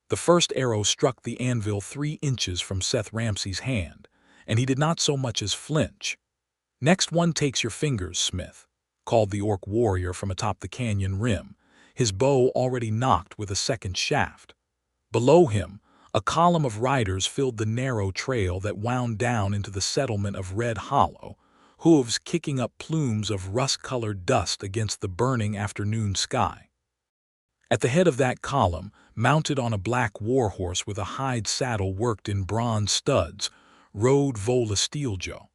The first arrow struck the anvil 3 inches from Seth Ramsey's hand, and he did not so much as flinch. "Next one takes your fingers, Smith," called the orc warrior from atop the canyon rim, his bow already knocked with a second shaft. Below him, a column of riders filled the narrow trail that wound down into the settlement of Red Hollow, hooves kicking up plumes of rust-colored dust against the burning afternoon sky. At the head of that column, mounted on a black warhorse with a hide saddle worked in bronze studs, rode Vola Steeljaw.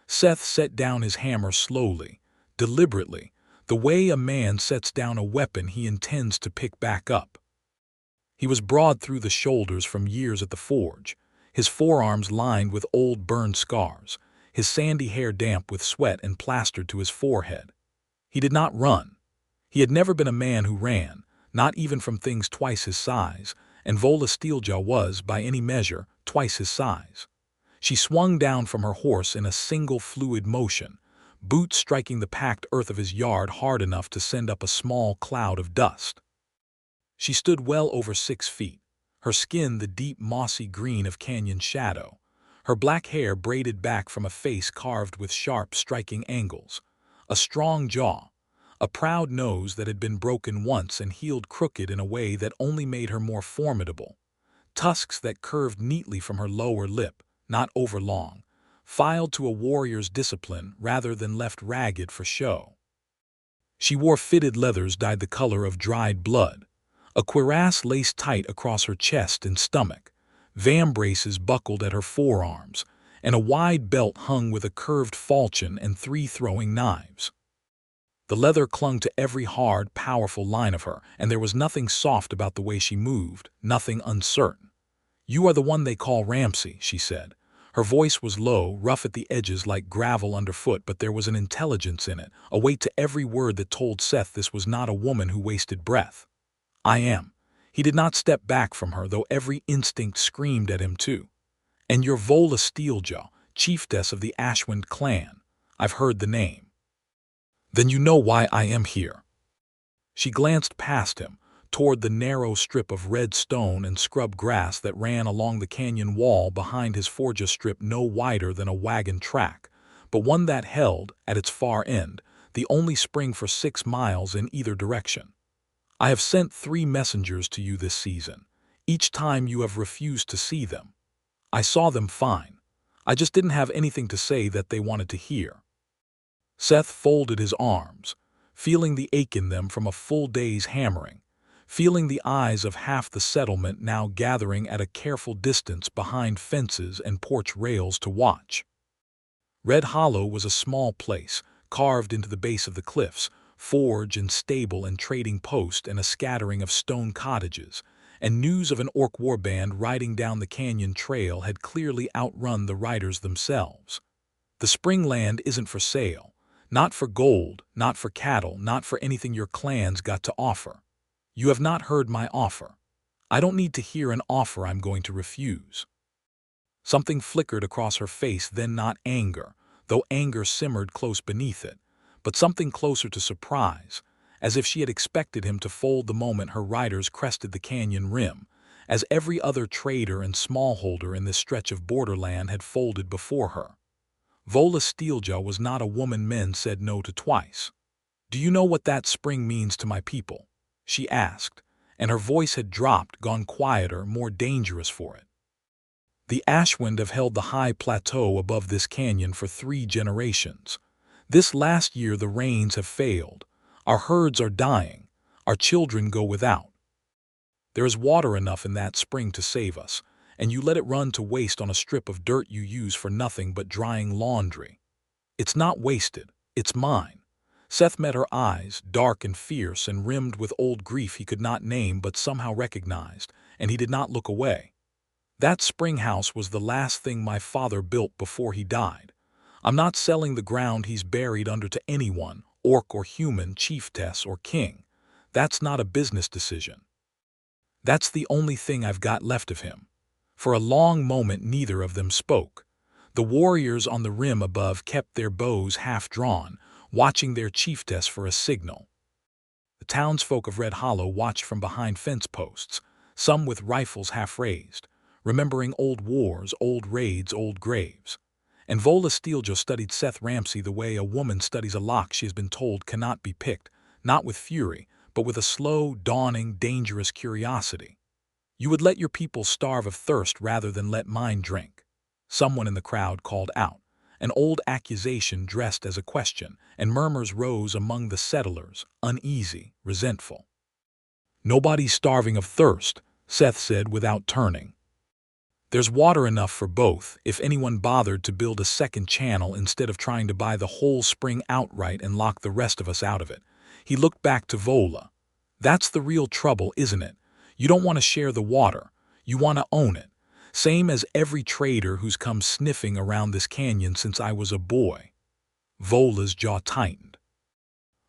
Seth set down his hammer slowly, deliberately, the way a man sets down a weapon he intends to pick back up. He was broad through the shoulders from years at the forge, his forearms lined with old burned scars, his sandy hair damp with sweat and plastered to his forehead. He did not run. He had never been a man who ran, not even from things twice his size, and Vola Steeljaw was, by any measure, twice his size. She swung down from her horse in a single fluid motion, boots striking the packed earth of his yard hard enough to send up a small cloud of dust. She stood well over 6 feet, her skin the deep mossy green of canyon shadow, her black hair braided back from a face carved with sharp striking angles, a strong jaw, a proud nose that had been broken once and healed crooked in a way that only made her more formidable, tusks that curved neatly from her lower lip, not overlong, filed to a warrior's discipline rather than left ragged for show. She wore fitted leathers dyed the color of dried blood, a cuirass laced tight across her chest and stomach, vambraces buckled at her forearms, and a wide belt hung with a curved falchion and 3 throwing knives. The leather clung to every hard, powerful line of her, and there was nothing soft about the way she moved, nothing uncertain. "You are the one they call Ramsey," she said. Her voice was low, rough at the edges like gravel underfoot, but there was an intelligence in it, a weight to every word that told Seth this was not a woman who wasted breath. "I am." He did not step back from her, though every instinct screamed at him too. "And you're Vola Steeljaw, chieftess of the Ashwind clan. I've heard the name." "Then you know why I am here." She glanced past him, toward the narrow strip of red stone and scrub grass that ran along the canyon wall behind his forge, a strip no wider than a wagon track, but one that held, at its far end, the only spring for 6 miles in either direction. "I have sent 3 messengers to you this season. Each time you have refused to see them. I saw them fine. I just didn't have anything to say that they wanted to hear." Seth folded his arms, feeling the ache in them from a full day's hammering, feeling the eyes of half the settlement now gathering at a careful distance behind fences and porch rails to watch. Red Hollow was a small place, carved into the base of the cliffs, forge and stable and trading post and a scattering of stone cottages, and news of an orc warband riding down the canyon trail had clearly outrun the riders themselves. The spring land isn't for sale, not for gold, not for cattle, not for anything your clan's got to offer. You have not heard my offer. I don't need to hear an offer I'm going to refuse." Something flickered across her face, then not anger, though anger simmered close beneath it, but something closer to surprise, as if she had expected him to fold the moment her riders crested the canyon rim, as every other trader and smallholder in this stretch of borderland had folded before her. Vola Steeljaw was not a woman men said no to twice. "Do you know what that spring means to my people?" she asked, and her voice had dropped, gone quieter, more dangerous for it. "The Ashwind have held the high plateau above this canyon for 3 generations. This last year the rains have failed. Our herds are dying. Our children go without. There is water enough in that spring to save us, and you let it run to waste on a strip of dirt you use for nothing but drying laundry. It's not wasted. It's mine." Seth met her eyes, dark and fierce and rimmed with old grief he could not name but somehow recognized, and he did not look away. "That spring house was the last thing my father built before he died. I'm not selling the ground he's buried under to anyone, orc or human, chieftess or king. That's not a business decision. That's the only thing I've got left of him." For a long moment neither of them spoke. The warriors on the rim above kept their bows half drawn, watching their chieftess for a signal. The townsfolk of Red Hollow watched from behind fence posts, some with rifles half raised, remembering old wars, old raids, old graves. And Vola Steeljaw studied Seth Ramsey the way a woman studies a lock she has been told cannot be picked, not with fury, but with a slow, dawning, dangerous curiosity. You would let your people starve of thirst rather than let mine drink. Someone in the crowd called out, an old accusation dressed as a question, and murmurs rose among the settlers, uneasy, resentful. Nobody's starving of thirst, Seth said without turning. There's water enough for both if anyone bothered to build a second channel instead of trying to buy the whole spring outright and lock the rest of us out of it. He looked back to Vola. That's the real trouble, isn't it? You don't want to share the water. You want to own it. Same as every trader who's come sniffing around this canyon since I was a boy. Vola's jaw tightened.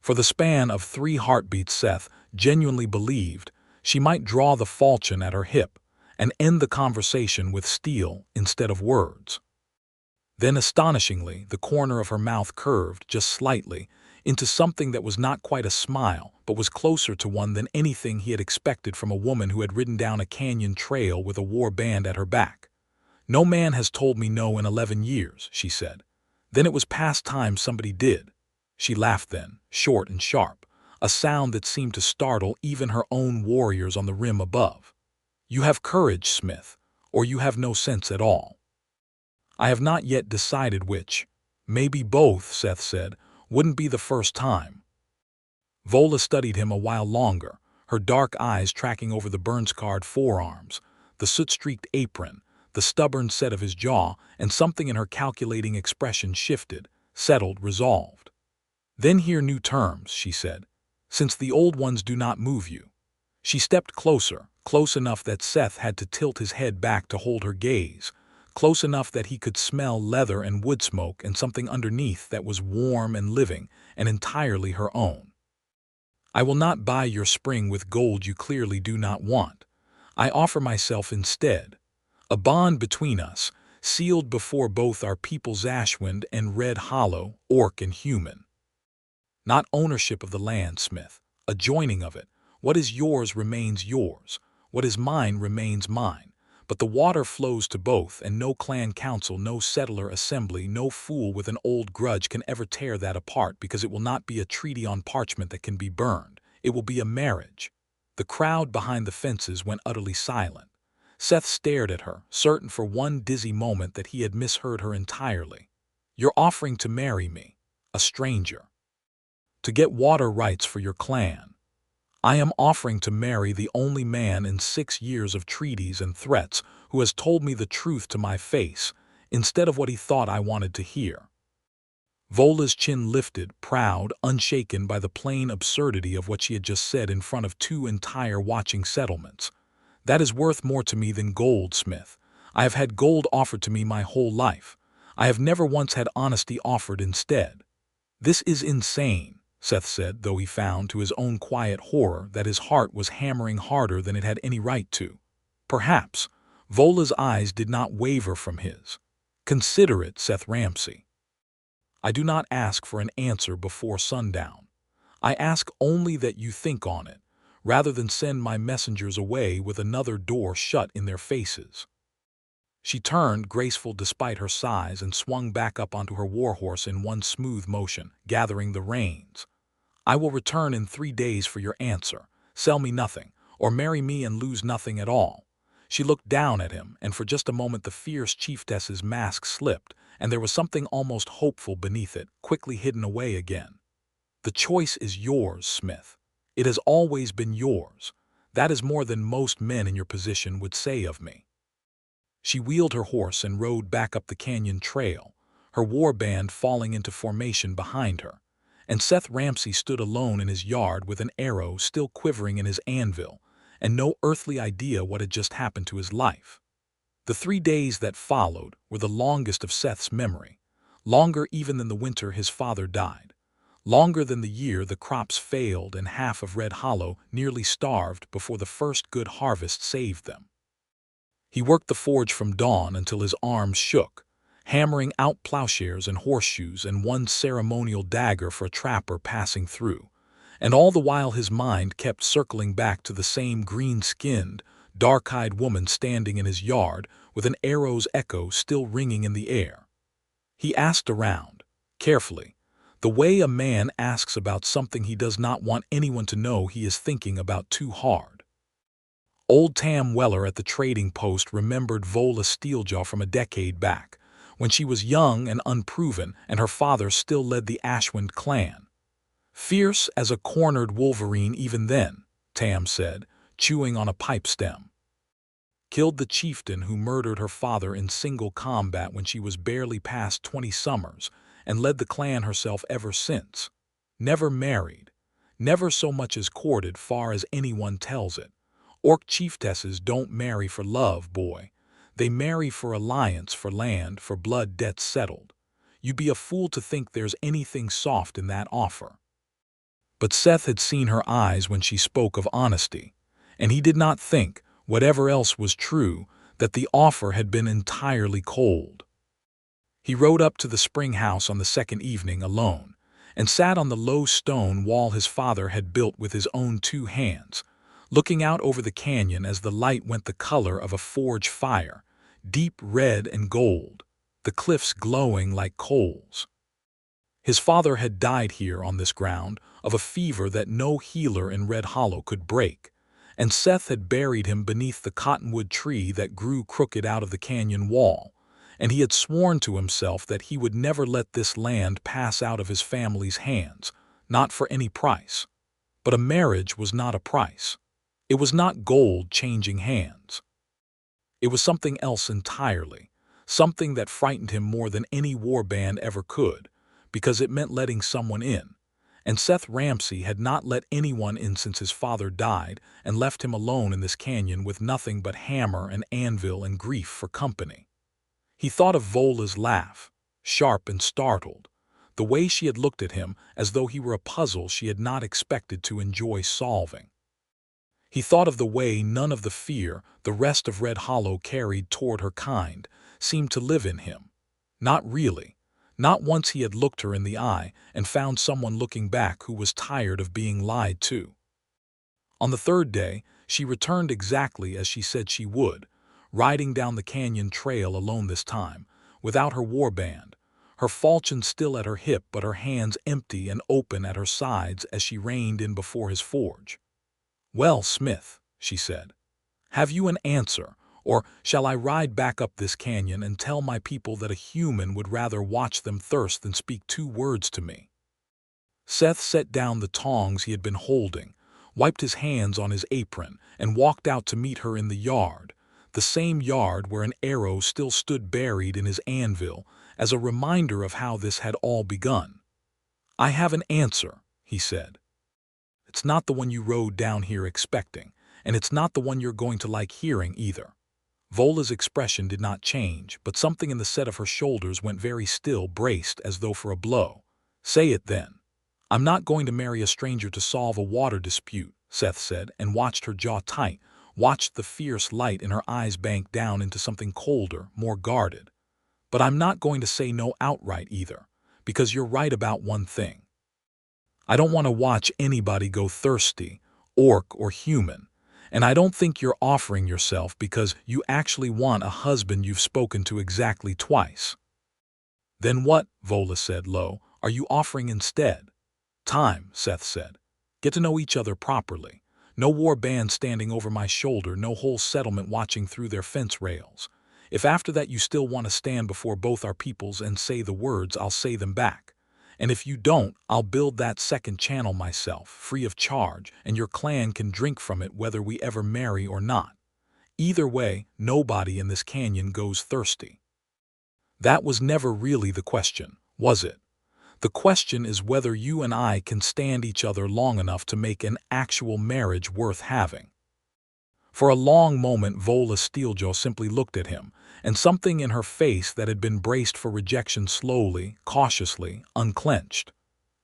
For the span of 3 heartbeats, Seth genuinely believed she might draw the falchion at her hip and end the conversation with steel instead of words. Then, astonishingly, the corner of her mouth curved just slightly into something that was not quite a smile, but was closer to one than anything he had expected from a woman who had ridden down a canyon trail with a war band at her back. "No man has told me no in 11 years, she said. "Then it was past time somebody did." She laughed then, short and sharp, a sound that seemed to startle even her own warriors on the rim above. "You have courage, Smith, or you have no sense at all." "I have not yet decided which." "Maybe both," Seth said. "Wouldn't be the first time." Vola studied him a while longer, her dark eyes tracking over the burn-scarred forearms, the soot-streaked apron, the stubborn set of his jaw, and something in her calculating expression shifted, settled, resolved. "Then hear new terms," she said, "since the old ones do not move you." She stepped closer, close enough that Seth had to tilt his head back to hold her gaze, close enough that he could smell leather and wood smoke and something underneath that was warm and living and entirely her own. "I will not buy your spring with gold you clearly do not want. I offer myself instead. A bond between us, sealed before both our peoples Ashwind and Red Hollow, Orc and human. Not ownership of the land, Smith, a joining of it. What is yours remains yours. What is mine remains mine. But the water flows to both, and no clan council, no settler assembly, no fool with an old grudge can ever tear that apart, because it will not be a treaty on parchment that can be burned. It will be a marriage." The crowd behind the fences went utterly silent. Seth stared at her, certain for one dizzy moment that he had misheard her entirely. "You're offering to marry me, a stranger. To get water rights for your clan. I am offering to marry the only man in 6 years of treaties and threats who has told me the truth to my face, instead of what he thought I wanted to hear." Vola's chin lifted, proud, unshaken by the plain absurdity of what she had just said in front of 2 entire watching settlements. "That is worth more to me than gold, Smith. I have had gold offered to me my whole life. I have never once had honesty offered instead." "This is insane," Seth said, though he found to his own quiet horror that his heart was hammering harder than it had any right to. "Perhaps." Vola's eyes did not waver from his. "Consider it, Seth Ramsey. I do not ask for an answer before sundown. I ask only that you think on it, rather than send my messengers away with another door shut in their faces." She turned, graceful despite her size, and swung back up onto her warhorse in one smooth motion, gathering the reins. "I will return in 3 days for your answer. Sell me nothing, or marry me and lose nothing at all." She looked down at him, and for just a moment the fierce chieftess's mask slipped, and there was something almost hopeful beneath it, quickly hidden away again. "The choice is yours, Smith. It has always been yours. That is more than most men in your position would say of me." She wheeled her horse and rode back up the canyon trail, her war band falling into formation behind her, and Seth Ramsey stood alone in his yard with an arrow still quivering in his anvil, and no earthly idea what had just happened to his life. The 3 days that followed were the longest of Seth's memory, longer even than the winter his father died, longer than the year the crops failed and half of Red Hollow nearly starved before the first good harvest saved them. He worked the forge from dawn until his arms shook, hammering out plowshares and horseshoes and one ceremonial dagger for a trapper passing through, and all the while his mind kept circling back to the same green-skinned, dark-eyed woman standing in his yard with an arrow's echo still ringing in the air. He asked around, carefully, the way a man asks about something he does not want anyone to know he is thinking about too hard. Old Tam Weller at the trading post remembered Vola Steeljaw from a decade back, when she was young and unproven and her father still led the Ashwind clan. Fierce as a cornered wolverine even then, Tam said, chewing on a pipe stem. Killed the chieftain who murdered her father in single combat when she was barely past 20 summers, and led the clan herself ever since. Never married, never so much as courted far as anyone tells it. Orc chieftesses don't marry for love, boy. They marry for alliance, for land, for blood debts settled. You'd be a fool to think there's anything soft in that offer. But Seth had seen her eyes when she spoke of honesty, and he did not think, whatever else was true, that the offer had been entirely cold. He rode up to the spring house on the second evening alone, and sat on the low stone wall his father had built with his own 2 hands, looking out over the canyon as the light went the color of a forge fire, deep red and gold, the cliffs glowing like coals. His father had died here on this ground of a fever that no healer in Red Hollow could break, and Seth had buried him beneath the cottonwood tree that grew crooked out of the canyon wall, and he had sworn to himself that he would never let this land pass out of his family's hands, not for any price. But a marriage was not a price. It was not gold changing hands. It was something else entirely, something that frightened him more than any warband ever could, because it meant letting someone in, and Seth Ramsey had not let anyone in since his father died and left him alone in this canyon with nothing but hammer and anvil and grief for company. He thought of Vola's laugh, sharp and startled, the way she had looked at him as though he were a puzzle she had not expected to enjoy solving. He thought of the way none of the fear the rest of Red Hollow carried toward her kind seemed to live in him. Not really. Not once he had looked her in the eye and found someone looking back who was tired of being lied to. On the third day, she returned exactly as she said she would, riding down the canyon trail alone this time, without her warband, her falchion still at her hip but her hands empty and open at her sides as she reined in before his forge. "Well, Smith," she said, "have you an answer, or shall I ride back up this canyon and tell my people that a human would rather watch them thirst than speak 2 words to me?" Seth set down the tongs he had been holding, wiped his hands on his apron, and walked out to meet her in the yard, the same yard where an arrow still stood buried in his anvil as a reminder of how this had all begun. "I have an answer," he said. "It's not the one you rode down here expecting, and it's not the one you're going to like hearing either." Vola's expression did not change, but something in the set of her shoulders went very still, braced as though for a blow. "Say it then." "I'm not going to marry a stranger to solve a water dispute," Seth said, and watched her jaw tight, watched the fierce light in her eyes bank down into something colder, more guarded. "But I'm not going to say no outright either, because you're right about one thing. I don't want to watch anybody go thirsty, orc or human, and I don't think you're offering yourself because you actually want a husband you've spoken to exactly twice." "Then what," Vola said low, "are you offering instead?" "Time," Seth said. "Get to know each other properly. No war band standing over my shoulder, no whole settlement watching through their fence rails. If after that you still want to stand before both our peoples and say the words, I'll say them back. And if you don't, I'll build that second channel myself, free of charge, and your clan can drink from it whether we ever marry or not. Either way, nobody in this canyon goes thirsty." That was never really the question, was it? The question is whether you and I can stand each other long enough to make an actual marriage worth having. For a long moment Vola Steeljaw simply looked at him, and something in her face that had been braced for rejection slowly, cautiously, unclenched.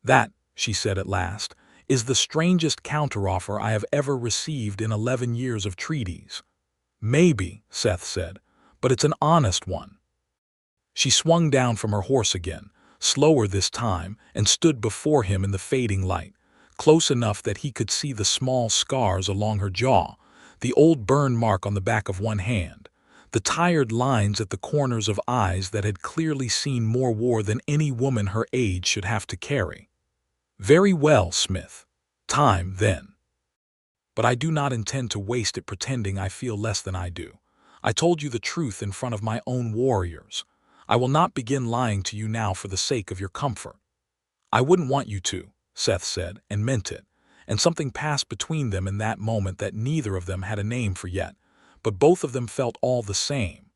"That," she said at last, "is the strangest counteroffer I have ever received in 11 years of treaties." "Maybe," Seth said, "but it's an honest one." She swung down from her horse again, slower this time, and stood before him in the fading light, close enough that he could see the small scars along her jaw, the old burn mark on the back of one hand, the tired lines at the corners of eyes that had clearly seen more war than any woman her age should have to carry. "Very well, Smith. Time, then. But I do not intend to waste it pretending I feel less than I do. I told you the truth in front of my own warriors. I will not begin lying to you now for the sake of your comfort." "I wouldn't want you to," Seth said, and meant it, and something passed between them in that moment that neither of them had a name for yet, but both of them felt all the same.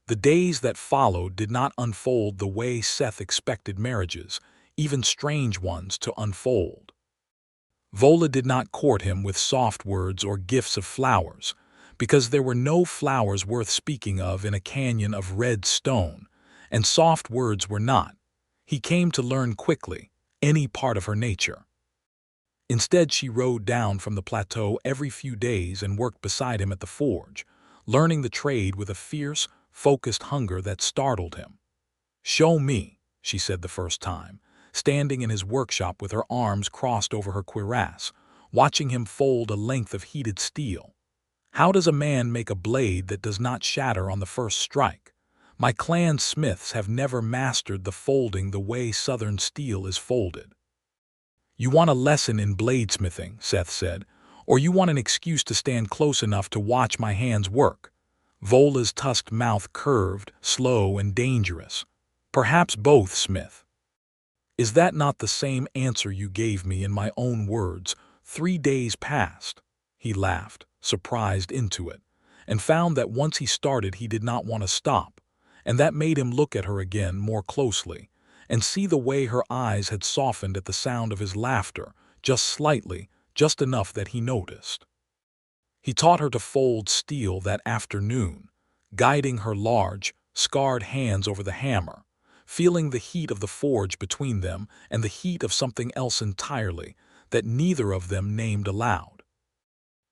The days that followed did not unfold the way Seth expected marriages, even strange ones, to unfold. Vola did not court him with soft words or gifts of flowers, because there were no flowers worth speaking of in a canyon of red stone, and soft words were not. He came to learn quickly any part of her nature. Instead, she rode down from the plateau every few days and worked beside him at the forge, learning the trade with a fierce, focused hunger that startled him. "Show me," she said the first time, standing in his workshop with her arms crossed over her cuirass, watching him fold a length of heated steel. "How does a man make a blade that does not shatter on the first strike? My clan smiths have never mastered the folding the way southern steel is folded." "You want a lesson in bladesmithing," Seth said, "or you want an excuse to stand close enough to watch my hands work?" Vola's tusked mouth curved, slow and dangerous. "Perhaps both, Smith." "Is that not the same answer you gave me in my own words 3 days past?" He laughed, surprised into it, and found that once he started he did not want to stop, and that made him look at her again more closely, and see the way her eyes had softened at the sound of his laughter, just slightly, just enough that he noticed. He taught her to fold steel that afternoon, guiding her large, scarred hands over the hammer, feeling the heat of the forge between them and the heat of something else entirely that neither of them named aloud.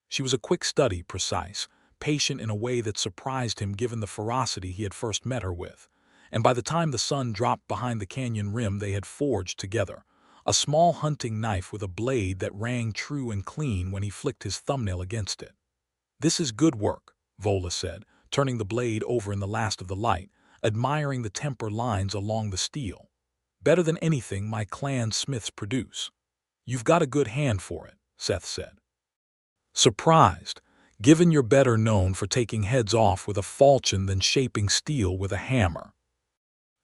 She was a quick study, precise, patient in a way that surprised him given the ferocity he had first met her with, and by the time the sun dropped behind the canyon rim they had forged together, a small hunting knife with a blade that rang true and clean when he flicked his thumbnail against it. "This is good work," Vola said, turning the blade over in the last of the light, admiring the temper lines along the steel. "Better than anything my clan smiths produce." "You've got a good hand for it," Seth said. Surprised, given you're better known for taking heads off with a falchion than shaping steel with a hammer.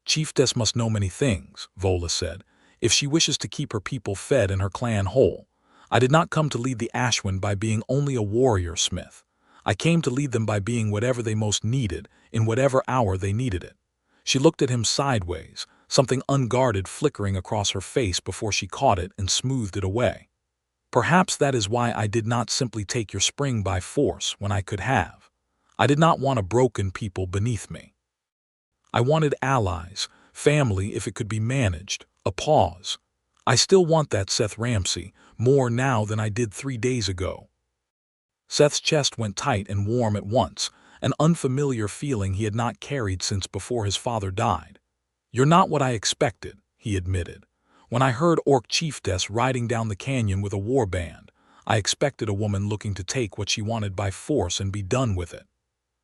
"Chieftess must know many things," Vola said, "if she wishes to keep her people fed and her clan whole. I did not come to lead the Ashwin by being only a warrior smith. I came to lead them by being whatever they most needed, in whatever hour they needed it." She looked at him sideways, something unguarded flickering across her face before she caught it and smoothed it away. "Perhaps that is why I did not simply take your spring by force when I could have. I did not want a broken people beneath me. I wanted allies, family if it could be managed." A pause. "I still want that, Seth Ramsey, more now than I did 3 days ago." Seth's chest went tight and warm at once, an unfamiliar feeling he had not carried since before his father died. "You're not what I expected," he admitted. "When I heard Orc Chieftess riding down the canyon with a war band, I expected a woman looking to take what she wanted by force and be done with it.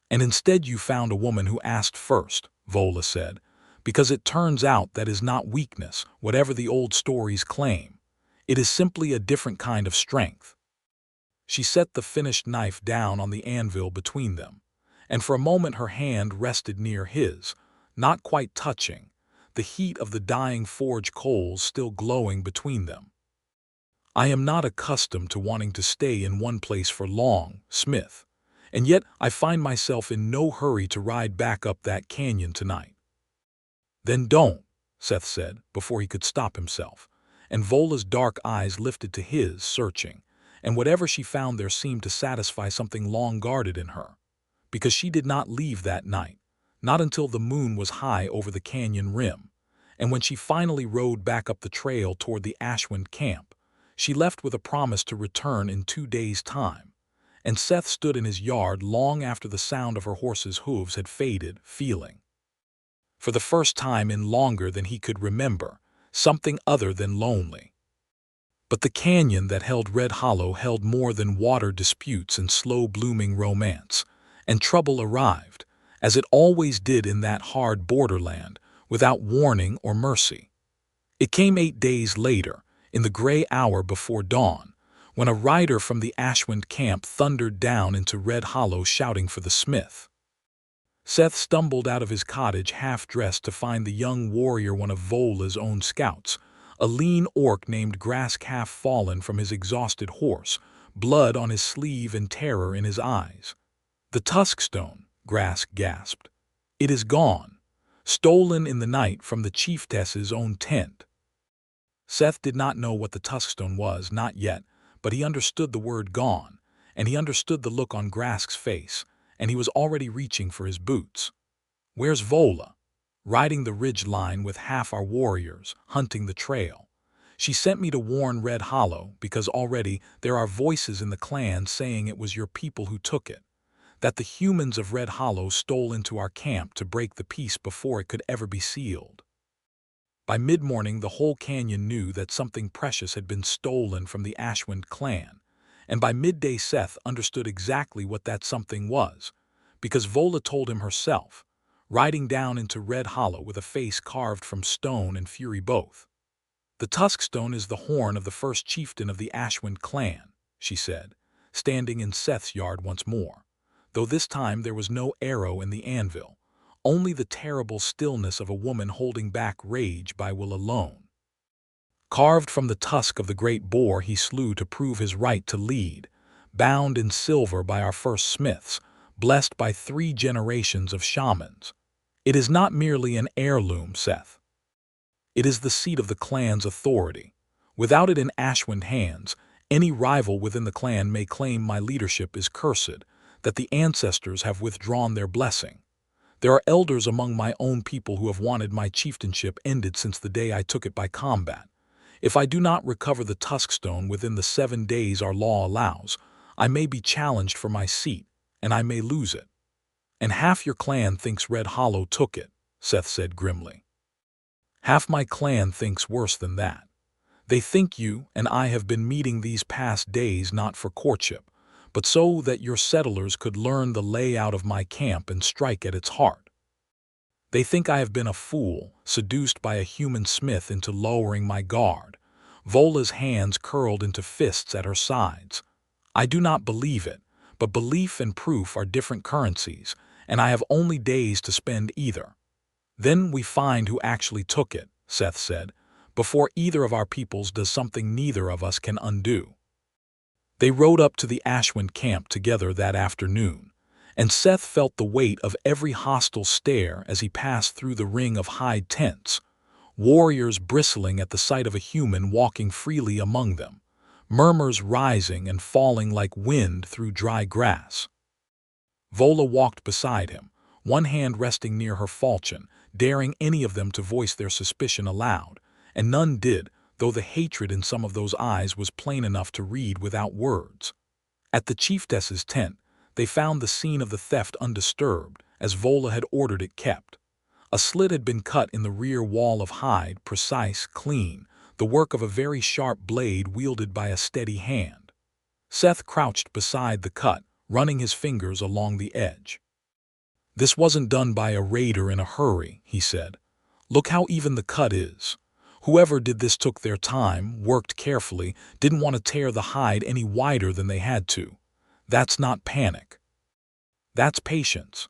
And instead you found a woman who asked first," Vola said, "because it turns out that is not weakness, whatever the old stories claim. It is simply a different kind of strength." She set the finished knife down on the anvil between them, and for a moment her hand rested near his, not quite touching, the heat of the dying forge coals still glowing between them. "I am not accustomed to wanting to stay in one place for long, Smith, and yet I find myself in no hurry to ride back up that canyon tonight." "Then don't," Seth said, before he could stop himself, and Vola's dark eyes lifted to his, searching, and whatever she found there seemed to satisfy something long guarded in her, because she did not leave that night, not until the moon was high over the canyon rim, and when she finally rode back up the trail toward the Ashwind camp, she left with a promise to return in 2 days' time, and Seth stood in his yard long after the sound of her horse's hooves had faded, feeling, for the first time in longer than he could remember, something other than lonely. But the canyon that held Red Hollow held more than water disputes and slow-blooming romance, and trouble arrived, as it always did in that hard borderland, without warning or mercy. It came 8 days later, in the gray hour before dawn, when a rider from the Ashwind camp thundered down into Red Hollow shouting for the smith. Seth stumbled out of his cottage half-dressed to find the young warrior, one of Vola's own scouts, a lean orc named Grask, half fallen from his exhausted horse, blood on his sleeve and terror in his eyes. "The Tuskstone," Grask gasped. "It is gone, stolen in the night from the chieftess's own tent." Seth did not know what the Tuskstone was, not yet, but he understood the word gone, and he understood the look on Grask's face, and he was already reaching for his boots. "Where's Vola?" "Riding the ridge line with half our warriors, hunting the trail. She sent me to warn Red Hollow, because already there are voices in the clan saying it was your people who took it, that the humans of Red Hollow stole into our camp to break the peace before it could ever be sealed." By mid-morning, the whole canyon knew that something precious had been stolen from the Ashwind clan, and by midday Seth understood exactly what that something was, because Vola told him herself, riding down into Red Hollow with a face carved from stone and fury both. "The Tuskstone is the horn of the first chieftain of the Ashwind clan," she said, standing in Seth's yard once more, though this time there was no arrow in the anvil, only the terrible stillness of a woman holding back rage by will alone. "Carved from the tusk of the great boar he slew to prove his right to lead, bound in silver by our first smiths, blessed by 3 generations of shamans. It is not merely an heirloom, Seth. It is the seat of the clan's authority. Without it in Ashwind hands, any rival within the clan may claim my leadership is cursed, that the ancestors have withdrawn their blessing. There are elders among my own people who have wanted my chieftainship ended since the day I took it by combat. If I do not recover the Tuskstone within the 7 days our law allows, I may be challenged for my seat, and I may lose it." "And half your clan thinks Red Hollow took it," Seth said grimly. "Half my clan thinks worse than that. They think you and I have been meeting these past days not for courtship, but so that your settlers could learn the layout of my camp and strike at its heart. They think I have been a fool, seduced by a human smith into lowering my guard." Vola's hands curled into fists at her sides. "I do not believe it, but belief and proof are different currencies, and I have only days to spend either." "Then we find who actually took it," Seth said, "before either of our peoples does something neither of us can undo." They rode up to the Ashwind camp together that afternoon, and Seth felt the weight of every hostile stare as he passed through the ring of hide tents, warriors bristling at the sight of a human walking freely among them, murmurs rising and falling like wind through dry grass. Vola walked beside him, one hand resting near her falchion, daring any of them to voice their suspicion aloud, and none did, though the hatred in some of those eyes was plain enough to read without words. At the chieftess's tent, they found the scene of the theft undisturbed, as Vola had ordered it kept. A slit had been cut in the rear wall of hide, precise, clean, the work of a very sharp blade wielded by a steady hand. Seth crouched beside the cut, running his fingers along the edge. "This wasn't done by a raider in a hurry," he said. "Look how even the cut is. Whoever did this took their time, worked carefully, didn't want to tear the hide any wider than they had to. That's not panic. That's patience."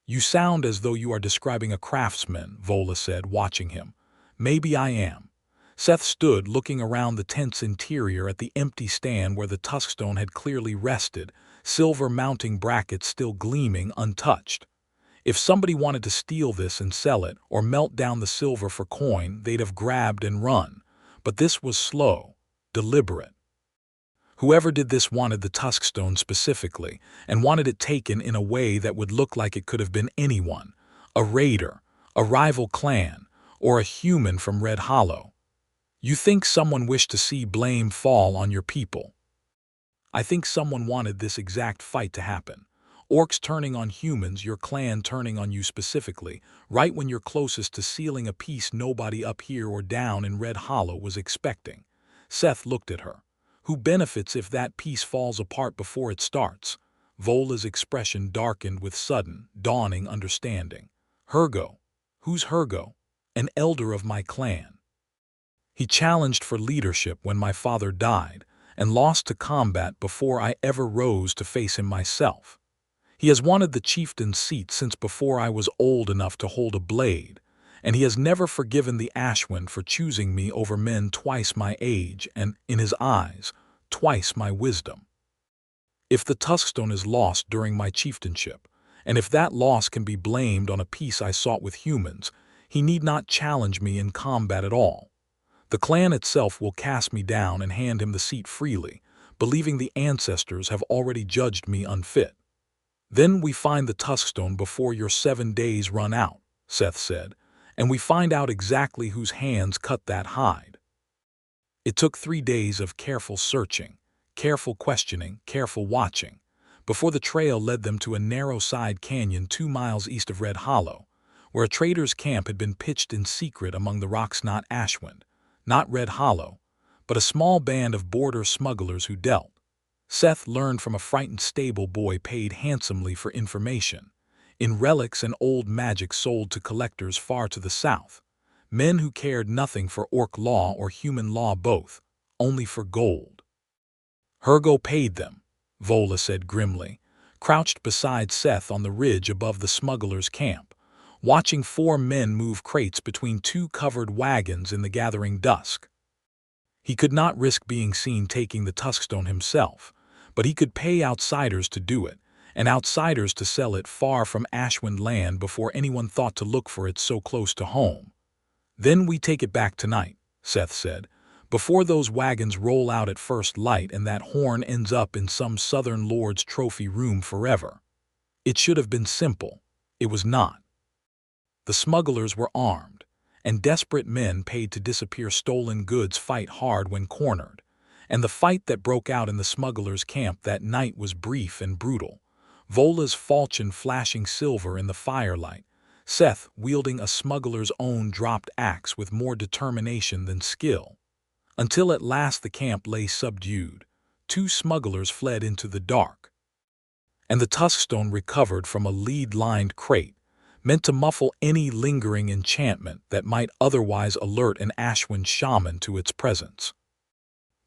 "You sound as though you are describing a craftsman," Vola said, watching him. "Maybe I am." Seth stood looking around the tent's interior at the empty stand where the Tuskstone had clearly rested, silver mounting brackets still gleaming untouched. If somebody wanted to steal this and sell it, or melt down the silver for coin, they'd have grabbed and run. But this was slow, deliberate. Whoever did this wanted the Tuskstone specifically, and wanted it taken in a way that would look like it could have been anyone, a raider, a rival clan, or a human from Red Hollow. You think someone wished to see blame fall on your people. I think someone wanted this exact fight to happen. Orcs turning on humans, your clan turning on you specifically, right when you're closest to sealing a peace nobody up here or down in Red Hollow was expecting. Seth looked at her. Who benefits if that piece falls apart before it starts? Vola's expression darkened with sudden, dawning understanding. Hergo. Who's Hergo? An elder of my clan. He challenged for leadership when my father died, and lost to combat before I ever rose to face him myself. He has wanted the chieftain's seat since before I was old enough to hold a blade, and he has never forgiven the Ashwind for choosing me over men twice my age and, in his eyes, twice my wisdom. If the Tuskstone is lost during my chieftainship, and if that loss can be blamed on a peace I sought with humans, he need not challenge me in combat at all. The clan itself will cast me down and hand him the seat freely, believing the ancestors have already judged me unfit. Then we find the Tuskstone before your 7 days run out, Seth said, and we find out exactly whose hands cut that hide. It took 3 days of careful searching, careful questioning, careful watching, before the trail led them to a narrow side canyon 2 miles east of Red Hollow, where a trader's camp had been pitched in secret among the rocks. Not Ashwind, not Red Hollow, but a small band of border smugglers who dealt. Seth learned from a frightened stable boy paid handsomely for information, in relics and old magic sold to collectors far to the south, men who cared nothing for orc law or human law both, only for gold. Hergo paid them, Vola said grimly, crouched beside Seth on the ridge above the smugglers' camp, watching 4 men move crates between 2 covered wagons in the gathering dusk. He could not risk being seen taking the Tuskstone himself, but he could pay outsiders to do it, and outsiders to sell it far from Ashwind land before anyone thought to look for it so close to home. Then we take it back tonight, Seth said, before those wagons roll out at first light and that horn ends up in some southern lord's trophy room forever. It should have been simple. It was not. The smugglers were armed, and desperate men paid to disappear stolen goods fight hard when cornered, and the fight that broke out in the smugglers' camp that night was brief and brutal, Vola's falchion flashing silver in the firelight, Seth wielding a smuggler's own dropped axe with more determination than skill. Until at last the camp lay subdued, 2 smugglers fled into the dark, and the Tuskstone recovered from a lead-lined crate, meant to muffle any lingering enchantment that might otherwise alert an Ashwind shaman to its presence.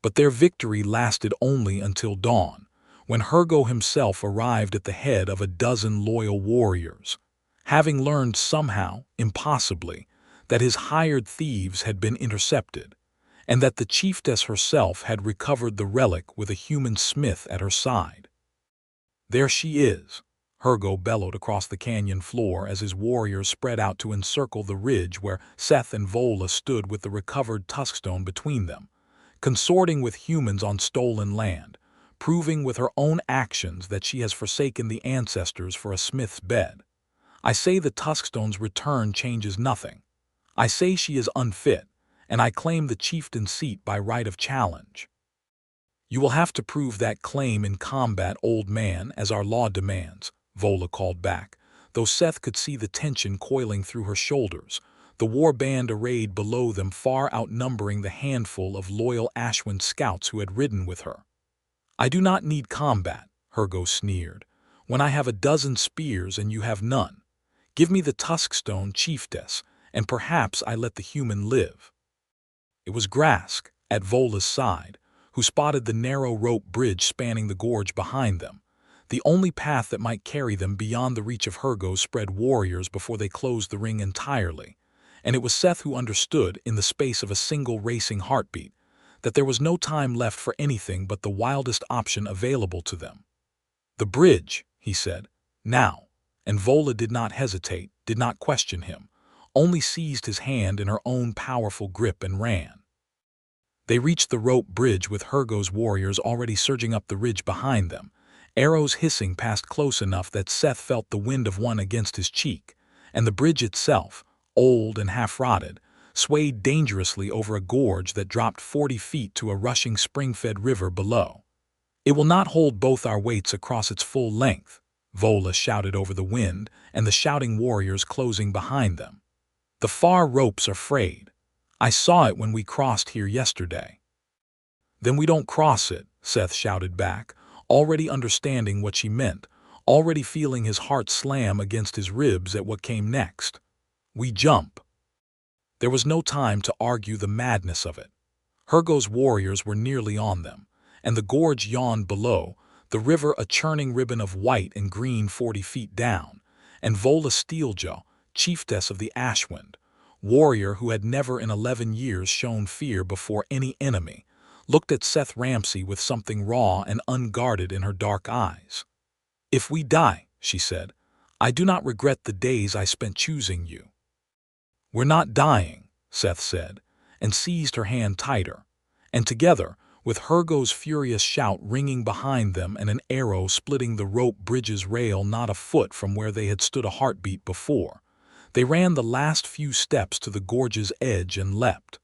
But their victory lasted only until dawn, when Hergo himself arrived at the head of a dozen loyal warriors, having learned somehow, impossibly, that his hired thieves had been intercepted, and that the chieftess herself had recovered the relic with a human smith at her side. "There she is," Hergo bellowed across the canyon floor as his warriors spread out to encircle the ridge where Seth and Vola stood with the recovered Tuskstone between them, consorting with humans on stolen land, proving with her own actions that she has forsaken the ancestors for a smith's bed. "I say the Tuskstone's return changes nothing. I say she is unfit, and I claim the chieftain's seat by right of challenge." "You will have to prove that claim in combat, old man, as our law demands," Vola called back, though Seth could see the tension coiling through her shoulders, the war band arrayed below them far outnumbering the handful of loyal Ashwind scouts who had ridden with her. "I do not need combat," Hergo sneered, "when I have a dozen spears and you have none. Give me the Tuskstone, chieftess, and perhaps I let the human live." It was Grask, at Vola's side, who spotted the narrow rope bridge spanning the gorge behind them, the only path that might carry them beyond the reach of Hergo's spread warriors before they closed the ring entirely, and it was Seth who understood, in the space of a single racing heartbeat, that there was no time left for anything but the wildest option available to them. "The bridge," he said, "now," and Vola did not hesitate, did not question him, only seized his hand in her own powerful grip and ran. They reached the rope bridge with Hergo's warriors already surging up the ridge behind them, arrows hissing past close enough that Seth felt the wind of one against his cheek, and the bridge itself, old and half-rotted, swayed dangerously over a gorge that dropped 40 feet to a rushing spring-fed river below. "It will not hold both our weights across its full length," Vola shouted over the wind and the shouting warriors closing behind them. "The far ropes are frayed. I saw it when we crossed here yesterday." Then we don't cross it, Seth shouted back, already understanding what she meant, already feeling his heart slam against his ribs at what came next. We jump. There was no time to argue the madness of it. Hergo's warriors were nearly on them, and the gorge yawned below, the river a churning ribbon of white and green 40 feet down, and Vola Steeljaw, chieftess of the Ashwind, warrior who had never in 11 years shown fear before any enemy, looked at Seth Ramsey with something raw and unguarded in her dark eyes. "If we die," she said, "I do not regret the days I spent choosing you." "We're not dying," Seth said, and seized her hand tighter, and together, with Hergo's furious shout ringing behind them and an arrow splitting the rope bridge's rail not a foot from where they had stood a heartbeat before, they ran the last few steps to the gorge's edge and leapt.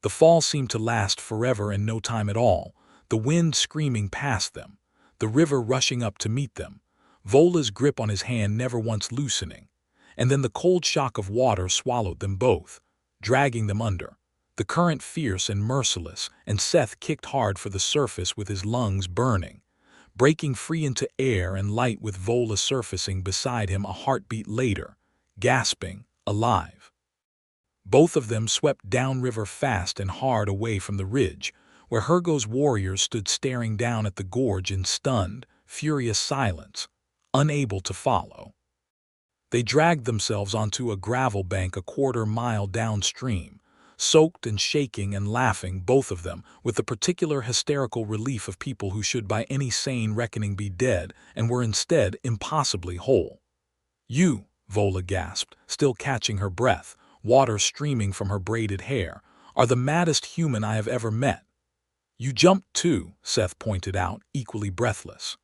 The fall seemed to last forever and no time at all, the wind screaming past them, the river rushing up to meet them, Vola's grip on his hand never once loosening, and then the cold shock of water swallowed them both, dragging them under, the current fierce and merciless, and Seth kicked hard for the surface with his lungs burning, breaking free into air and light with Vola surfacing beside him a heartbeat later, gasping, alive. Both of them swept downriver fast and hard away from the ridge, where Hergo's warriors stood staring down at the gorge in stunned, furious silence, unable to follow. They dragged themselves onto a gravel bank a quarter-mile downstream, soaked and shaking and laughing, both of them, with the particular hysterical relief of people who should by any sane reckoning be dead and were instead impossibly whole. "You," Vola gasped, still catching her breath, water streaming from her braided hair, "are the maddest human I have ever met." "You jumped too," Seth pointed out, equally breathless.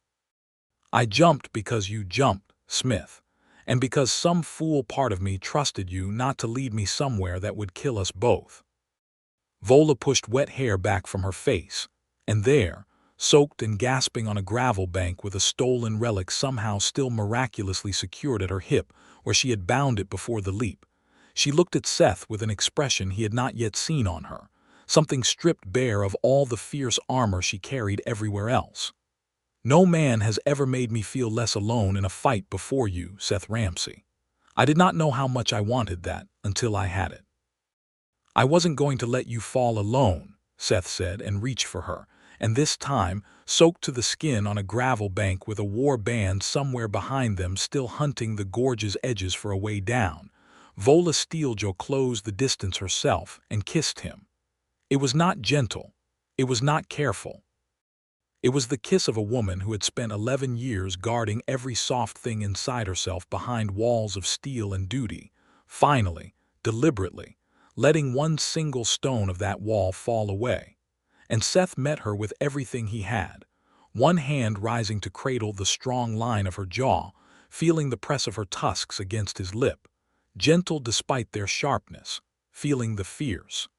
"I jumped because you jumped, Smith, and because some fool part of me trusted you not to lead me somewhere that would kill us both." Vola pushed wet hair back from her face, and there, soaked and gasping on a gravel bank with a stolen relic somehow still miraculously secured at her hip where she had bound it before the leap, she looked at Seth with an expression he had not yet seen on her, something stripped bare of all the fierce armor she carried everywhere else. "No man has ever made me feel less alone in a fight before you, Seth Ramsey. I did not know how much I wanted that until I had it." "I wasn't going to let you fall alone," Seth said and reached for her, and this time, soaked to the skin on a gravel bank with a war band somewhere behind them still hunting the gorge's edges for a way down, Vola Steeljaw closed the distance herself and kissed him. It was not gentle. It was not careful. It was the kiss of a woman who had spent 11 years guarding every soft thing inside herself behind walls of steel and duty, finally, deliberately, letting one single stone of that wall fall away. And Seth met her with everything he had, one hand rising to cradle the strong line of her jaw, feeling the press of her tusks against his lip, gentle despite their sharpness, feeling the fierce,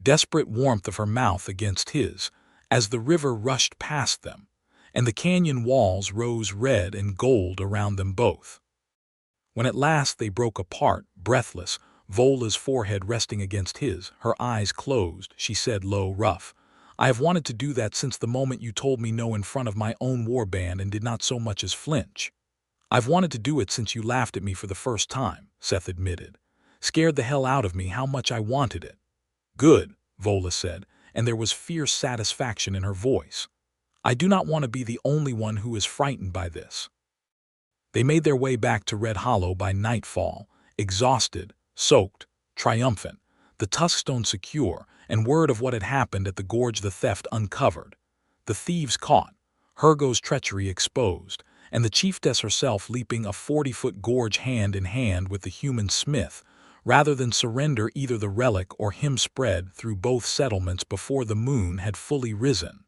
desperate warmth of her mouth against his, as the river rushed past them, and the canyon walls rose red and gold around them both. When at last they broke apart, breathless, Vola's forehead resting against his, her eyes closed, she said low, rough, "I have wanted to do that since the moment you told me no in front of my own warband and did not so much as flinch." "I've wanted to do it since you laughed at me for the first time," Seth admitted. "Scared the hell out of me how much I wanted it." "Good," Vola said, and there was fierce satisfaction in her voice. "I do not want to be the only one who is frightened by this." They made their way back to Red Hollow by nightfall, exhausted, soaked, triumphant, the tuskstone secure, and word of what had happened at the gorge the theft uncovered, the thieves caught, Hergo's treachery exposed, and the chieftess herself leaping a 40-foot gorge hand in hand with the human smith, rather than surrender either the relic or him spread through both settlements before the moon had fully risen.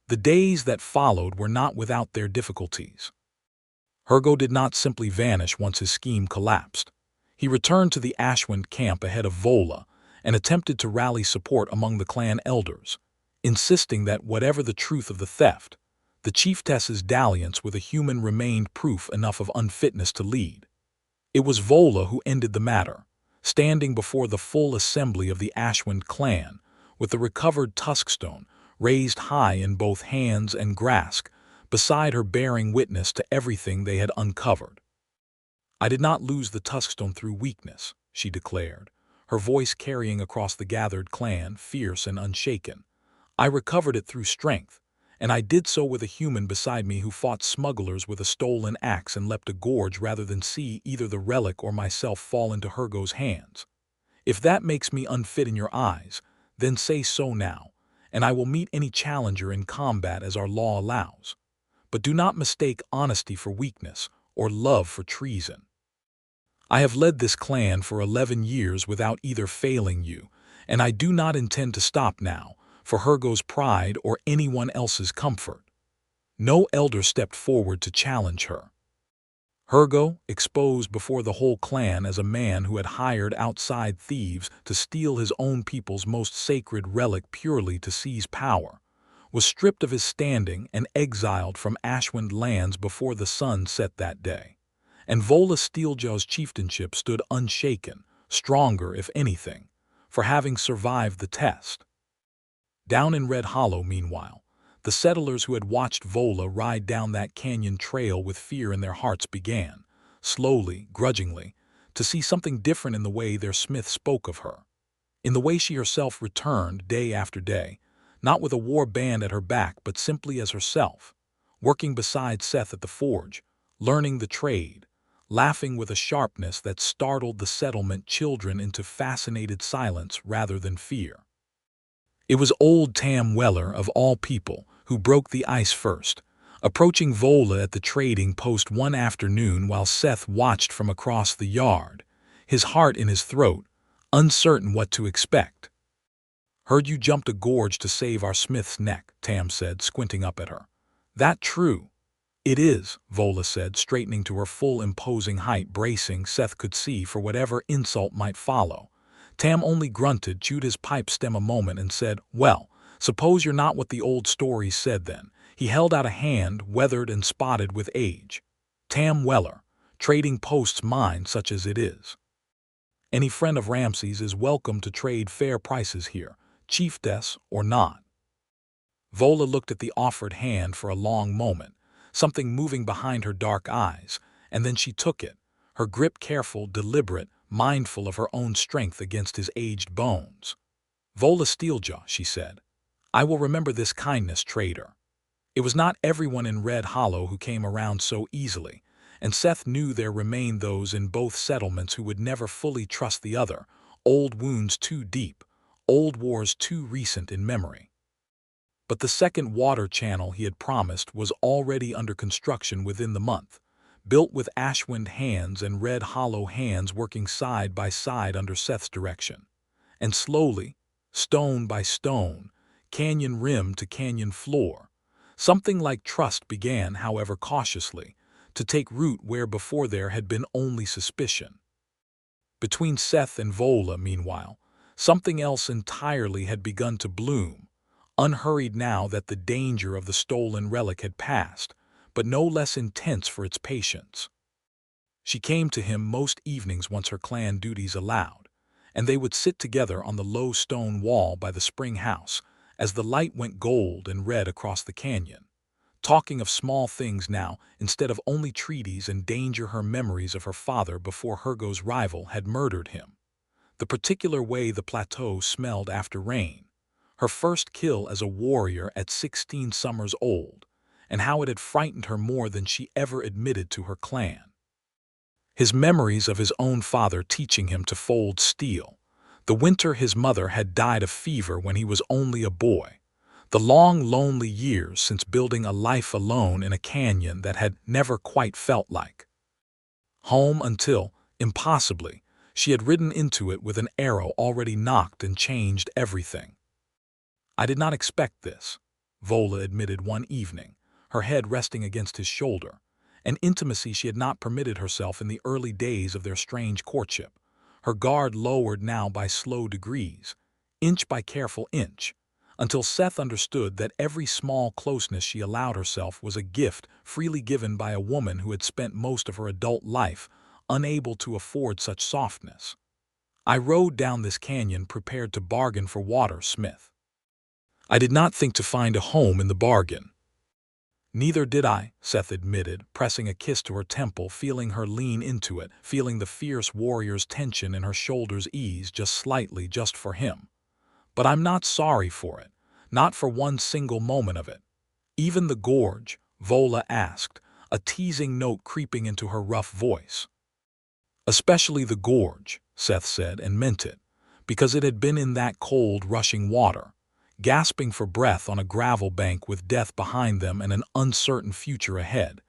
The days that followed were not without their difficulties. Hergo did not simply vanish once his scheme collapsed. He returned to the Ashwind camp ahead of Vola and attempted to rally support among the clan elders, insisting that whatever the truth of the theft, the chieftess's dalliance with a human remained proof enough of unfitness to lead. It was Vola who ended the matter, standing before the full assembly of the Ashwind clan, with the recovered tuskstone, raised high in both hands and grasp, beside her bearing witness to everything they had uncovered. "I did not lose the Tuskstone through weakness," she declared, her voice carrying across the gathered clan, fierce and unshaken. "I recovered it through strength, and I did so with a human beside me who fought smugglers with a stolen axe and leapt a gorge rather than see either the relic or myself fall into Hergo's hands. If that makes me unfit in your eyes, then say so now, and I will meet any challenger in combat as our law allows. But do not mistake honesty for weakness or love for treason. I have led this clan for 11 years without either failing you, and I do not intend to stop now, for Hergo's pride or anyone else's comfort." No elder stepped forward to challenge her. Hergo, exposed before the whole clan as a man who had hired outside thieves to steal his own people's most sacred relic purely to seize power, was stripped of his standing and exiled from Ashwind lands before the sun set that day. And Vola Steeljaw's chieftainship stood unshaken, stronger if anything, for having survived the test. Down in Red Hollow, meanwhile, the settlers who had watched Vola ride down that canyon trail with fear in their hearts began, slowly, grudgingly, to see something different in the way their smith spoke of her. In the way she herself returned day after day, not with a war band at her back but simply as herself, working beside Seth at the forge, learning the trade, laughing with a sharpness that startled the settlement children into fascinated silence rather than fear. It was old Tam Weller, of all people, who broke the ice first, approaching Vola at the trading post one afternoon while Seth watched from across the yard, his heart in his throat, uncertain what to expect. "Heard you jumped a gorge to save our smith's neck," Tam said, squinting up at her. "That true?" "It is," Vola said, straightening to her full imposing height, bracing Seth could see for whatever insult might follow. Tam only grunted, chewed his pipe stem a moment, and said, "Well, suppose you're not what the old stories said then." He held out a hand, weathered and spotted with age. "Tam Weller, trading posts mine such as it is. Any friend of Ramsey's is welcome to trade fair prices here, chieftess or not." Vola looked at the offered hand for a long moment, something moving behind her dark eyes, and then she took it, her grip careful, deliberate, mindful of her own strength against his aged bones. "Vola Steeljaw," she said, "I will remember this kindness, trader." It was not everyone in Red Hollow who came around so easily, and Seth knew there remained those in both settlements who would never fully trust the other, old wounds too deep, old wars too recent in memory. But the second water channel he had promised was already under construction within the month, built with Ashwind hands and Red Hollow hands working side by side under Seth's direction. And slowly, stone by stone, canyon rim to canyon floor, something like trust began, however cautiously, to take root where before there had been only suspicion. Between Seth and Vola, meanwhile, something else entirely had begun to bloom, unhurried now that the danger of the stolen relic had passed, but no less intense for its patience. She came to him most evenings once her clan duties allowed, and they would sit together on the low stone wall by the spring house as the light went gold and red across the canyon, talking of small things now instead of only treaties and danger, her memories of her father before Hergo's rival had murdered him, the particular way the plateau smelled after rain, her first kill as a warrior at 16 summers old, and how it had frightened her more than she ever admitted to her clan. His memories of his own father teaching him to fold steel, the winter his mother had died of fever when he was only a boy, the long, lonely years since building a life alone in a canyon that had never quite felt like home until, impossibly, she had ridden into it with an arrow already nocked and changed everything. "I did not expect this," Vola admitted one evening, her head resting against his shoulder, an intimacy she had not permitted herself in the early days of their strange courtship, her guard lowered now by slow degrees, inch by careful inch, until Seth understood that every small closeness she allowed herself was a gift freely given by a woman who had spent most of her adult life unable to afford such softness. "I rode down this canyon prepared to bargain for water, Smith. I did not think to find a home in the bargain." "Neither did I," Seth admitted, pressing a kiss to her temple, feeling her lean into it, feeling the fierce warrior's tension in her shoulders ease just slightly just for him. "But I'm not sorry for it, not for one single moment of it." "Even the gorge?" Vola asked, a teasing note creeping into her rough voice. "Especially the gorge," Seth said, and meant it, because it had been in that cold, rushing water, gasping for breath on a gravel bank with death behind them and an uncertain future ahead,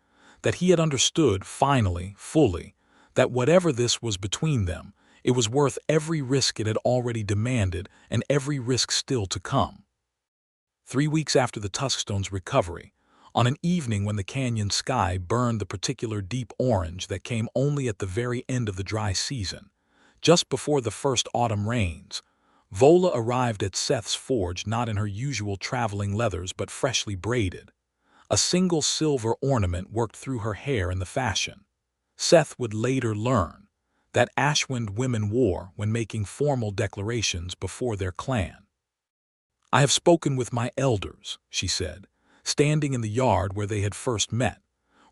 that he had understood, finally, fully, that whatever this was between them, it was worth every risk it had already demanded and every risk still to come. 3 weeks after the Tuskstone's recovery, on an evening when the canyon sky burned the particular deep orange that came only at the very end of the dry season, just before the first autumn rains, Vola arrived at Seth's forge not in her usual traveling leathers but freshly braided. A single silver ornament worked through her hair in the fashion Seth would later learn that Ashwind women wore when making formal declarations before their clan. "I have spoken with my elders," she said, standing in the yard where they had first met,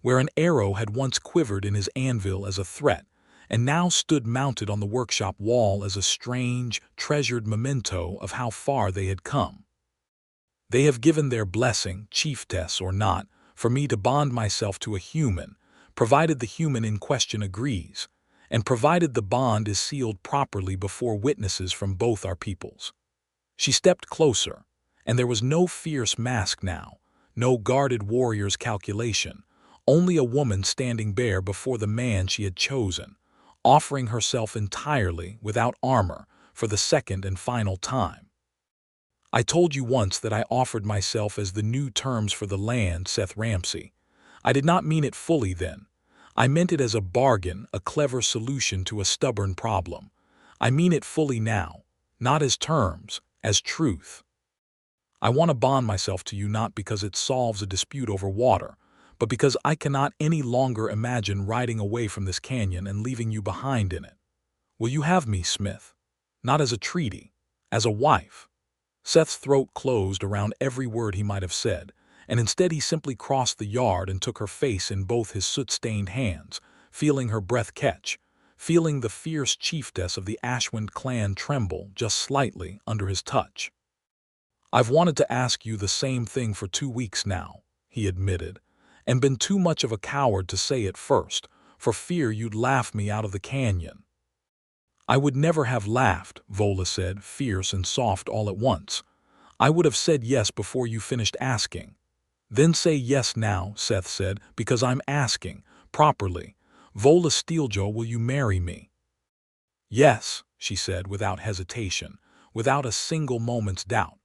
where an arrow had once quivered in his anvil as a threat, and now stood mounted on the workshop wall as a strange, treasured memento of how far they had come. "They have given their blessing, chieftess or not, for me to bond myself to a human, provided the human in question agrees, and provided the bond is sealed properly before witnesses from both our peoples." She stepped closer, and there was no fierce mask now, no guarded warrior's calculation, only a woman standing bare before the man she had chosen, offering herself entirely, without armor, for the second and final time. "I told you once that I offered myself as the new terms for the land, Seth Ramsey. I did not mean it fully then. I meant it as a bargain, a clever solution to a stubborn problem. I mean it fully now, not as terms, as truth. I want to bond myself to you not because it solves a dispute over water, but because I cannot any longer imagine riding away from this canyon and leaving you behind in it. Will you have me, Smith? Not as a treaty, as a wife." Seth's throat closed around every word he might have said, and instead he simply crossed the yard and took her face in both his soot-stained hands, feeling her breath catch, feeling the fierce chieftess of the Ashwind clan tremble just slightly under his touch. "I've wanted to ask you the same thing for 2 weeks now," he admitted, "and been too much of a coward to say it first, for fear you'd laugh me out of the canyon." "I would never have laughed," Vola said, fierce and soft all at once. "I would have said yes before you finished asking." "Then say yes now," Seth said, "because I'm asking, properly. Vola Steeljaw, will you marry me?" "Yes," she said without hesitation, without a single moment's doubt.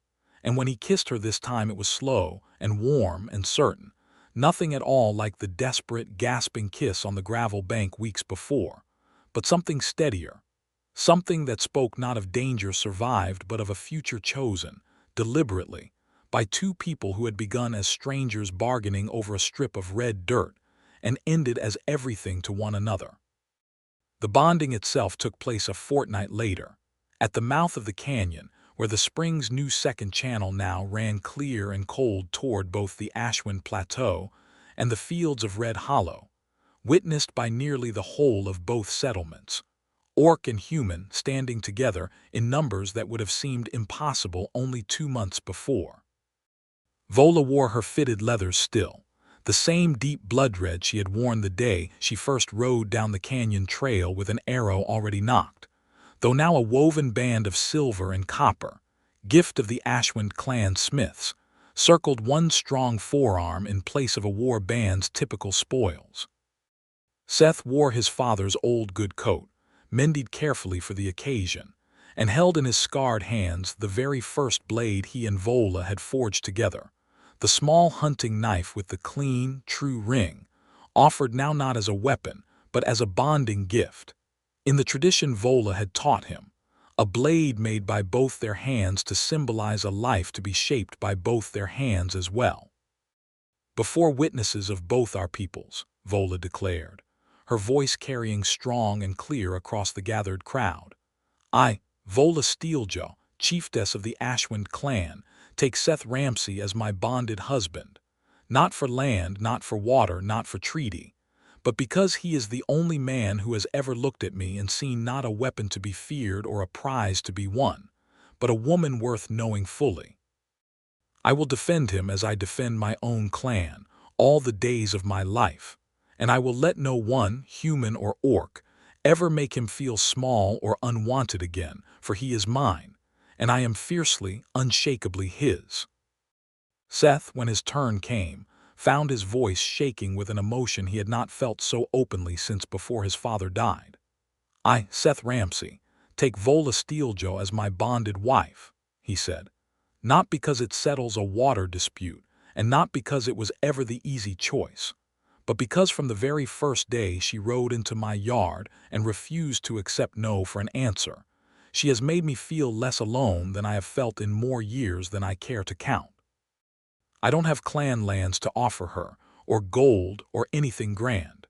And when he kissed her this time it was slow and warm and certain, nothing at all like the desperate, gasping kiss on the gravel bank weeks before, but something steadier, something that spoke not of danger survived but of a future chosen, deliberately, by two people who had begun as strangers bargaining over a strip of red dirt and ended as everything to one another. The bonding itself took place a fortnight later, at the mouth of the canyon, where the spring's new second channel now ran clear and cold toward both the Ashwind Plateau and the fields of Red Hollow, witnessed by nearly the whole of both settlements, orc and human standing together in numbers that would have seemed impossible only 2 months before. Vola wore her fitted leathers still, the same deep blood red she had worn the day she first rode down the canyon trail with an arrow already nocked, though now a woven band of silver and copper, gift of the Ashwind clan smiths, circled one strong forearm in place of a war band's typical spoils. Seth wore his father's old good coat, mended carefully for the occasion, and held in his scarred hands the very first blade he and Vola had forged together, the small hunting knife with the clean, true ring, offered now not as a weapon, but as a bonding gift, in the tradition Vola had taught him, a blade made by both their hands to symbolize a life to be shaped by both their hands as well. "Before witnesses of both our peoples," Vola declared, her voice carrying strong and clear across the gathered crowd, "I, Vola Steeljaw, chieftess of the Ashwind clan, take Seth Ramsey as my bonded husband. Not for land, not for water, not for treaty, but because he is the only man who has ever looked at me and seen not a weapon to be feared or a prize to be won, but a woman worth knowing fully. I will defend him as I defend my own clan, all the days of my life, and I will let no one, human or orc, ever make him feel small or unwanted again, for he is mine, and I am fiercely, unshakably his. Seth, when his turn came, found his voice shaking with an emotion he had not felt so openly since before his father died. I, Seth Ramsey, take Vola Steeljaw as my bonded wife, he said, not because it settles a water dispute, and not because it was ever the easy choice, but because from the very first day she rode into my yard and refused to accept no for an answer, she has made me feel less alone than I have felt in more years than I care to count. I don't have clan lands to offer her, or gold, or anything grand.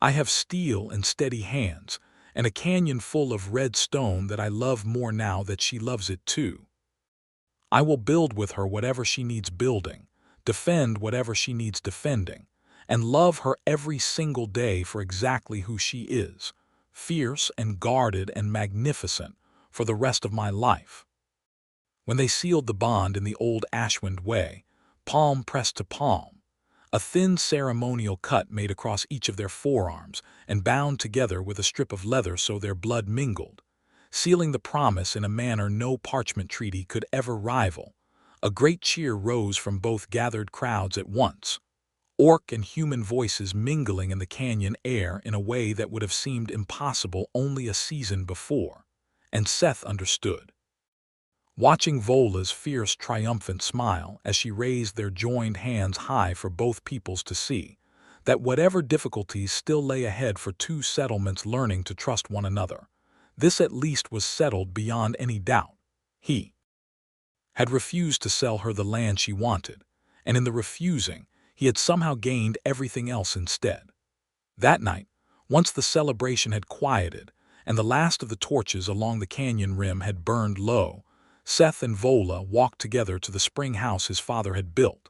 I have steel and steady hands, and a canyon full of red stone that I love more now that she loves it too. I will build with her whatever she needs building, defend whatever she needs defending, and love her every single day for exactly who she is, fierce and guarded and magnificent, for the rest of my life. When they sealed the bond in the old Ashwind way, palm pressed to palm, a thin ceremonial cut made across each of their forearms and bound together with a strip of leather so their blood mingled, sealing the promise in a manner no parchment treaty could ever rival, a great cheer rose from both gathered crowds at once, orc and human voices mingling in the canyon air in a way that would have seemed impossible only a season before, and Seth understood. Watching Vola's fierce, triumphant smile as she raised their joined hands high for both peoples to see, that whatever difficulties still lay ahead for two settlements learning to trust one another, this at least was settled beyond any doubt. He had refused to sell her the land she wanted, and in the refusing, he had somehow gained everything else instead. That night, once the celebration had quieted and the last of the torches along the canyon rim had burned low, Seth and Vola walked together to the spring house his father had built,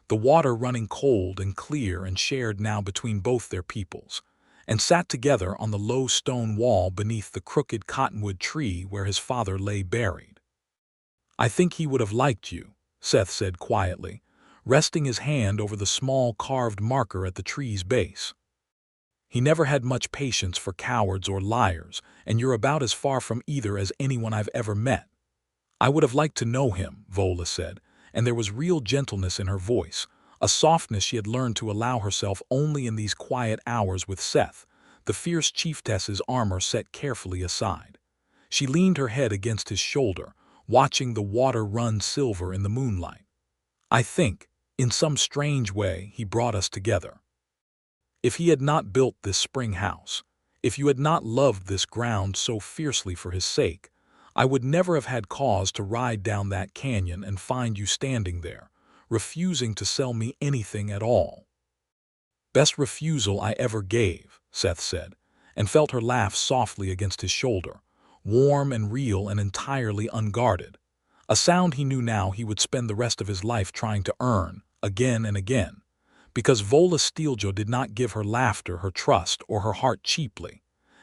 the water running cold and clear and shared now between both their peoples, and sat together on the low stone wall beneath the crooked cottonwood tree where his father lay buried. I think he would have liked you, Seth said quietly, resting his hand over the small carved marker at the tree's base. He never had much patience for cowards or liars, and you're about as far from either as anyone I've ever met. I would have liked to know him, Vola said, and there was real gentleness in her voice, a softness she had learned to allow herself only in these quiet hours with Seth, the fierce chieftess's armor set carefully aside. She leaned her head against his shoulder, watching the water run silver in the moonlight. I think, in some strange way, he brought us together. If he had not built this spring house, if you had not loved this ground so fiercely for his sake, I would never have had cause to ride down that canyon and find you standing there, refusing to sell me anything at all. Best refusal I ever gave, Seth said, and felt her laugh softly against his shoulder, warm and real and entirely unguarded, a sound he knew now he would spend the rest of his life trying to earn, again and again, because Vola Steeljaw did not give her laughter, her trust, or her heart cheaply,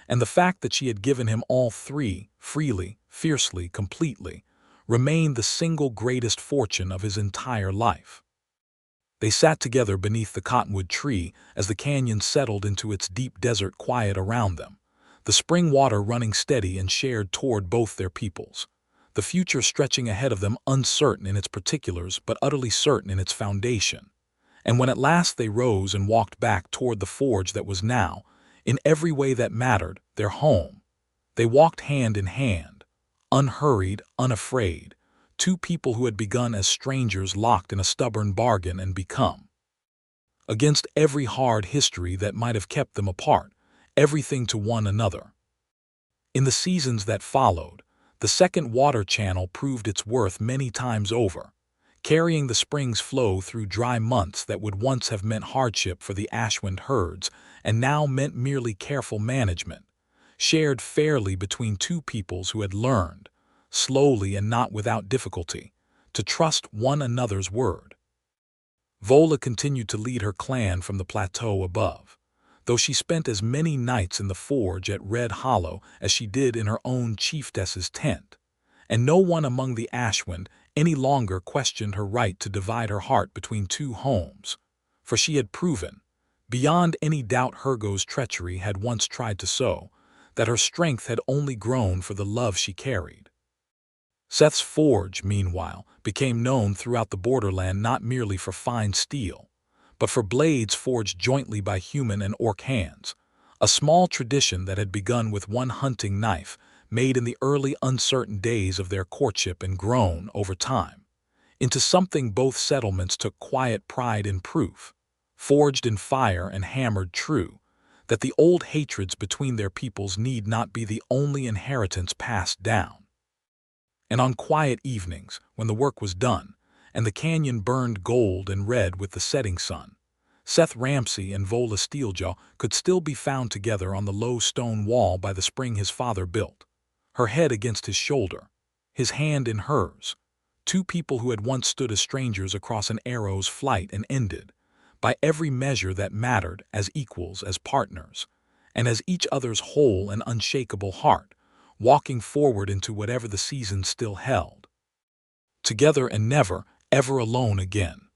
and the fact that she had given him all three, freely, fiercely, completely, remained the single greatest fortune of his entire life. They sat together beneath the cottonwood tree as the canyon settled into its deep desert quiet around them, the spring water running steady and shared toward both their peoples, the future stretching ahead of them uncertain in its particulars but utterly certain in its foundation. And when at last they rose and walked back toward the forge that was now, in every way that mattered, their home, they walked hand in hand, unhurried, unafraid, two people who had begun as strangers locked in a stubborn bargain and become, against every hard history that might have kept them apart, everything to one another. In the seasons that followed, the second water channel proved its worth many times over, carrying the spring's flow through dry months that would once have meant hardship for the Ashwind herds and now meant merely careful management, shared fairly between two peoples who had learned, slowly and not without difficulty, to trust one another's word. Vola continued to lead her clan from the plateau above, though she spent as many nights in the forge at Red Hollow as she did in her own chiefess's tent, and no one among the Ashwind any longer questioned her right to divide her heart between two homes, for she had proven, beyond any doubt Hergo's treachery had once tried to sow, that her strength had only grown for the love she carried. Seth's forge, meanwhile, became known throughout the borderland not merely for fine steel, but for blades forged jointly by human and orc hands, a small tradition that had begun with one hunting knife made in the early uncertain days of their courtship and grown, over time, into something both settlements took quiet pride in proof, forged in fire and hammered true, that the old hatreds between their peoples need not be the only inheritance passed down. And on quiet evenings, when the work was done, and the canyon burned gold and red with the setting sun, Seth Ramsey and Vola Steeljaw could still be found together on the low stone wall by the spring his father built, her head against his shoulder, his hand in hers, two people who had once stood as strangers across an arrow's flight and ended, by every measure that mattered, as equals, as partners, and as each other's whole and unshakable heart, walking forward into whatever the season still held. Together and never, ever alone again.